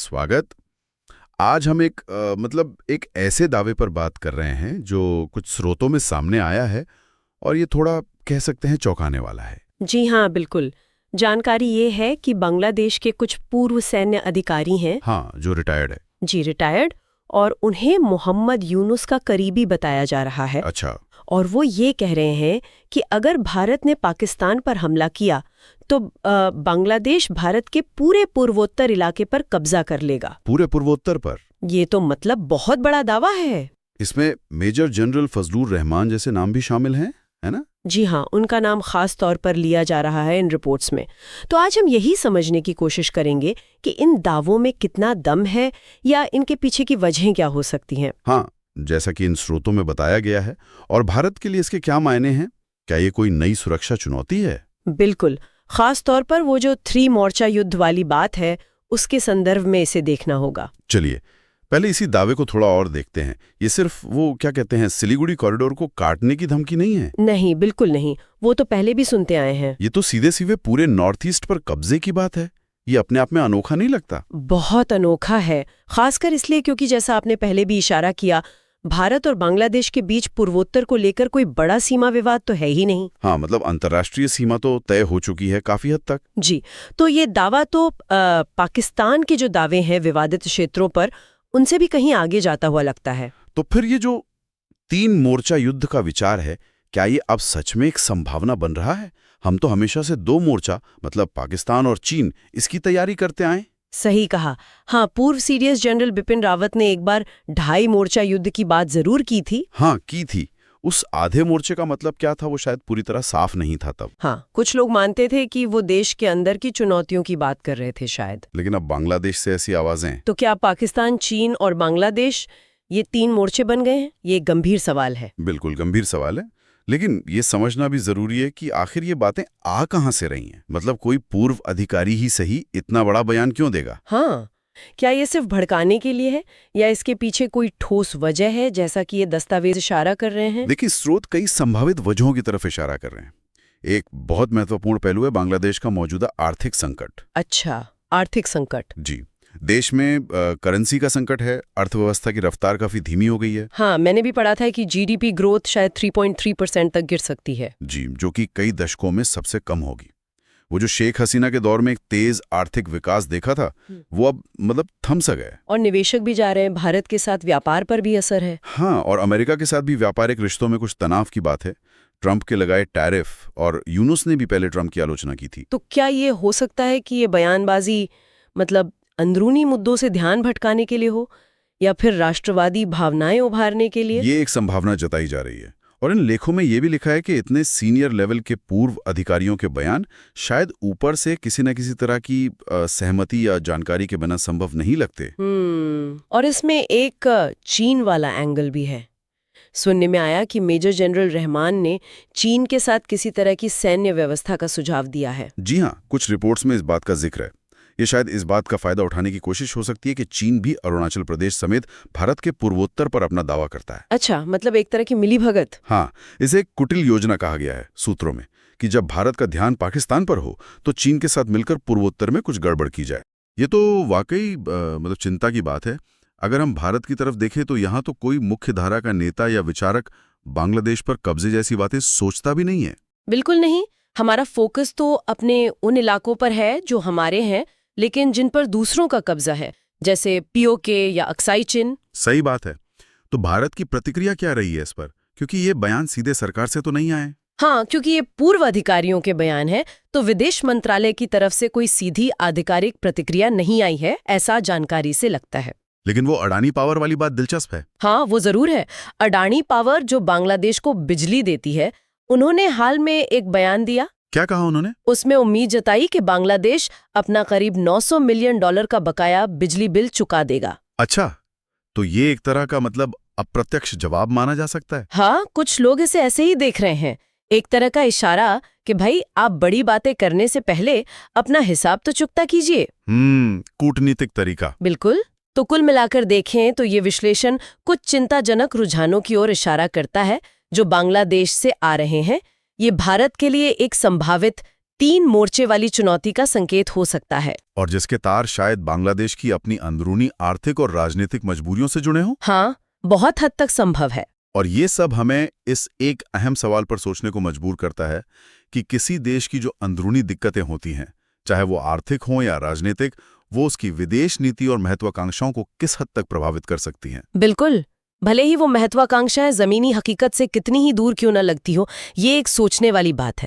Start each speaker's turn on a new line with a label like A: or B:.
A: स्वागत। आज हम एक ऐसे दावे पर बात कर रहे हैं जो कुछ स्रोतों में सामने आया है और ये थोड़ा कह सकते हैं चौंकाने वाला है।
B: जी हाँ, बिल्कुल। जानकारी ये है कि बांग्लादेश के कुछ पूर्व सैन्य अधिकारी हैं।
A: हाँ, जो रिटायर्ड है।
B: जी, रिटायर्ड। और उन्हें मोहम्मद यूनुस का करीबी बताया जा रहा है।
A: अच्छा।
B: और वो ये कह रहे हैं कि अगर भारत ने पाकिस्तान पर हमला किया तो बांग्लादेश भारत के पूरे पूर्वोत्तर इलाके पर कब्जा कर लेगा।
A: पूरे पूर्वोत्तर पर?
B: ये तो मतलब बहुत बड़ा दावा है।
A: इसमें मेजर जनरल फजलुर रहमान जैसे नाम भी शामिल हैं, है ना?
B: जी हाँ, उनका नाम खास तौर पर लिया जा रहा है इन रिपोर्ट्स में। तो आज हम यही समझने की कोशिश करेंगे कि इन दावों में कितना दम है या इनके पीछे की वजहें क्या हो सकती हैं।
A: हाँ, जैसा कि इन स्रोतों में बताया गया है। और भारत के लिए इसके क्या मायने हैं? क्या ये कोई नई सुरक्षा चुनौती है?
B: बिल्कुल। खास तौर पर वो जो 3 मोर्चा युद्ध वाली बात है, उसके संदर्भ में इसे देखना होगा।
A: चलिए पहले इसी दावे को थोड़ा और देखते हैं। ये सिर्फ वो क्या कहते हैं सिलीगुड़ी कॉरिडोर को काटने की धमकी नहीं है।
B: नहीं, बिल्कुल नहीं। वो तो पहले भी सुनते आए हैं।
A: ये तो सीधे सीधे पूरे नॉर्थ ईस्ट पर कब्जे की बात है। ये अपने आप में अनोखा नहीं लगता?
B: बहुत अनोखा है, खासकर इसलिए क्योंकि जैसा आपने पहले भी इशारा किया, भारत और बांग्लादेश के बीच पूर्वोत्तर को लेकर कोई बड़ा सीमा विवाद तो है ही नहीं।
A: हाँ, मतलब अंतर्राष्ट्रीय सीमा तो तय हो चुकी है काफी हद तक।
B: जी, तो ये दावा तो पाकिस्तान के जो दावे हैं विवादित क्षेत्रों पर, उनसे भी कहीं आगे जाता हुआ लगता है।
A: तो फिर ये जो 3 मोर्चा युद्ध का विचार है, क्या ये अब सच में एक संभावना बन रहा है? हम तो हमेशा से 2 मोर्चा मतलब पाकिस्तान और चीन इसकी तैयारी करते आए।
B: सही कहा। हाँ, पूर्व सीडीएस जनरल बिपिन रावत ने एक बार 2.5 मोर्चा युद्ध की बात जरूर की थी।
A: हाँ, की थी। उस आधे मोर्चे का मतलब क्या था वो शायद पूरी तरह साफ नहीं था तब।
B: हाँ, कुछ लोग मानते थे कि वो देश के अंदर की चुनौतियों की बात कर रहे थे शायद।
A: लेकिन अब बांग्लादेश से ऐसी आवाजें।
B: तो क्या पाकिस्तान, चीन और बांग्लादेश ये 3 मोर्चे बन गए हैं? ये एक गंभीर सवाल है।
A: बिल्कुल गंभीर सवाल है। लेकिन ये समझना भी जरूरी है कि आखिर ये बातें आ कहां से रही हैं। मतलब कोई पूर्व अधिकारी ही सही इतना बड़ा बयान क्यों देगा?
B: हाँ, क्या ये सिर्फ भड़काने के लिए है या इसके पीछे कोई ठोस वजह है, जैसा कि ये दस्तावेज इशारा कर रहे हैं?
A: देखिए, स्रोत कई संभावित वजहों की तरफ इशारा कर रहे हैं। एक बहुत महत्वपूर्ण पहलू है बांग्लादेश का मौजूदा आर्थिक संकट।
B: अच्छा, आर्थिक संकट।
A: जी, देश में करेंसी का संकट है। अर्थव्यवस्था की रफ्तार काफी धीमी हो गई है।
B: हाँ, मैंने भी पढ़ा था कि जीडीपी ग्रोथ शायद 3.3% तक गिर सकती है।
A: जी, जो कि कई दशकों में सबसे कम होगी। वो जो शेख हसीना के दौर में एक तेज आर्थिक विकास देखा था, वो अब मतलब थम सा गया है।
B: और निवेशक भी जा रहे हैं, भारत के साथ व्यापार पर भी असर है।
A: हाँ, और अमेरिका के साथ भी व्यापारिक रिश्तों में कुछ तनाव की बात है। ट्रंप के लगाए टैरिफ, और यूनुस ने भी पहले ट्रंप की आलोचना की थी।
B: तो क्या ये हो सकता है कि ये बयानबाजी मतलब अंदरूनी मुद्दों से ध्यान भटकाने के लिए हो, या फिर राष्ट्रवादी भावनाएं उभारने के लिए?
A: ये एक संभावना जताई जा रही है। और इन लेखों में ये भी लिखा है कि इतने सीनियर लेवल के पूर्व अधिकारियों के बयान शायद ऊपर से किसी न किसी तरह की सहमति या जानकारी के बिना संभव नहीं लगते।
B: और इसमें एक चीन वाला एंगल भी है। सुनने में आया कि मेजर जनरल रहमान ने चीन के साथ किसी तरह की सैन्य व्यवस्था का सुझाव दिया है।
A: जी हाँ, कुछ रिपोर्ट्स में इस बात का जिक्र है। ये शायद इस बात का फायदा उठाने की कोशिश हो सकती है कि चीन भी अरुणाचल प्रदेश समेत भारत के पूर्वोत्तर पर अपना दावा करता है।
B: अच्छा, मतलब एक तरह की मिलीभगत।
A: हाँ, इसे एक कुटिल योजना कहा गया है सूत्रों में, कि जब भारत का ध्यान पाकिस्तान पर हो तो चीन के साथ मिलकर पूर्वोत्तर में कुछ गड़बड़ की जाए। ये तो वाकई मतलब चिंता की बात है। अगर हम भारत की तरफ देखें तो यहाँ तो कोई मुख्य धारा का नेता या विचारक बांग्लादेश पर कब्जे जैसी बातें सोचता भी नहीं है।
B: बिल्कुल नहीं। हमारा फोकस तो अपने उन इलाकों पर है जो हमारे हैं, लेकिन जिन पर दूसरों का कब्जा है, जैसे पीओके या अक्साई चिन।
A: सही बात है। तो भारत की प्रतिक्रिया क्या रही है इस पर? क्योंकि ये बयान सीधे सरकार से तो नहीं आए।
B: हाँ, क्योंकि ये पूर्व अधिकारियों के बयान है, तो विदेश मंत्रालय की तरफ से कोई सीधी आधिकारिक प्रतिक्रिया नहीं आई है, ऐसा जानकारी से लगता है।
A: लेकिन वो अडानी पावर वाली बात दिलचस्प है।
B: हाँ, वो जरूर है। अडानी पावर जो बांग्लादेश को बिजली देती है, उन्होंने हाल में एक बयान दिया।
A: क्या कहा उन्होंने?
B: उसमें उम्मीद जताई कि बांग्लादेश अपना करीब $900 मिलियन का बकाया बिजली बिल चुका देगा।
A: अच्छा, तो ये एक तरह का मतलब अप्रत्यक्ष जवाब माना जा सकता है।
B: हाँ, कुछ लोग इसे ऐसे ही देख रहे हैं, एक तरह का इशारा कि भाई आप बड़ी बातें करने से पहले अपना हिसाब तो चुकता कीजिए।
A: कूटनीतिक तरीका।
B: बिल्कुल। तो कुल मिलाकर देखें तो ये विश्लेषण कुछ चिंताजनक रुझानों की ओर इशारा करता है जो बांग्लादेश से आ रहे हैं। ये भारत के लिए एक संभावित 3 मोर्चे वाली चुनौती का संकेत हो सकता है।
A: और जिसके तार शायद बांग्लादेश की अपनी अंदरूनी आर्थिक और राजनीतिक मजबूरियों से जुड़े हों।
B: हाँ, बहुत हद तक संभव है।
A: और ये सब हमें इस एक अहम सवाल पर सोचने को मजबूर करता है कि किसी देश की जो अंदरूनी दिक्कतें होती हैं, चाहे वो आर्थिक हों या राजनीतिक, वो उसकी विदेश नीति और महत्वाकांक्षाओं को किस हद तक प्रभावित कर सकती हैं।
B: बिल्कुल, भले ही वो महत्वाकांक्षाएं जमीनी हकीकत से कितनी ही दूर क्यों न लगती हो, ये एक सोचने वाली बात है।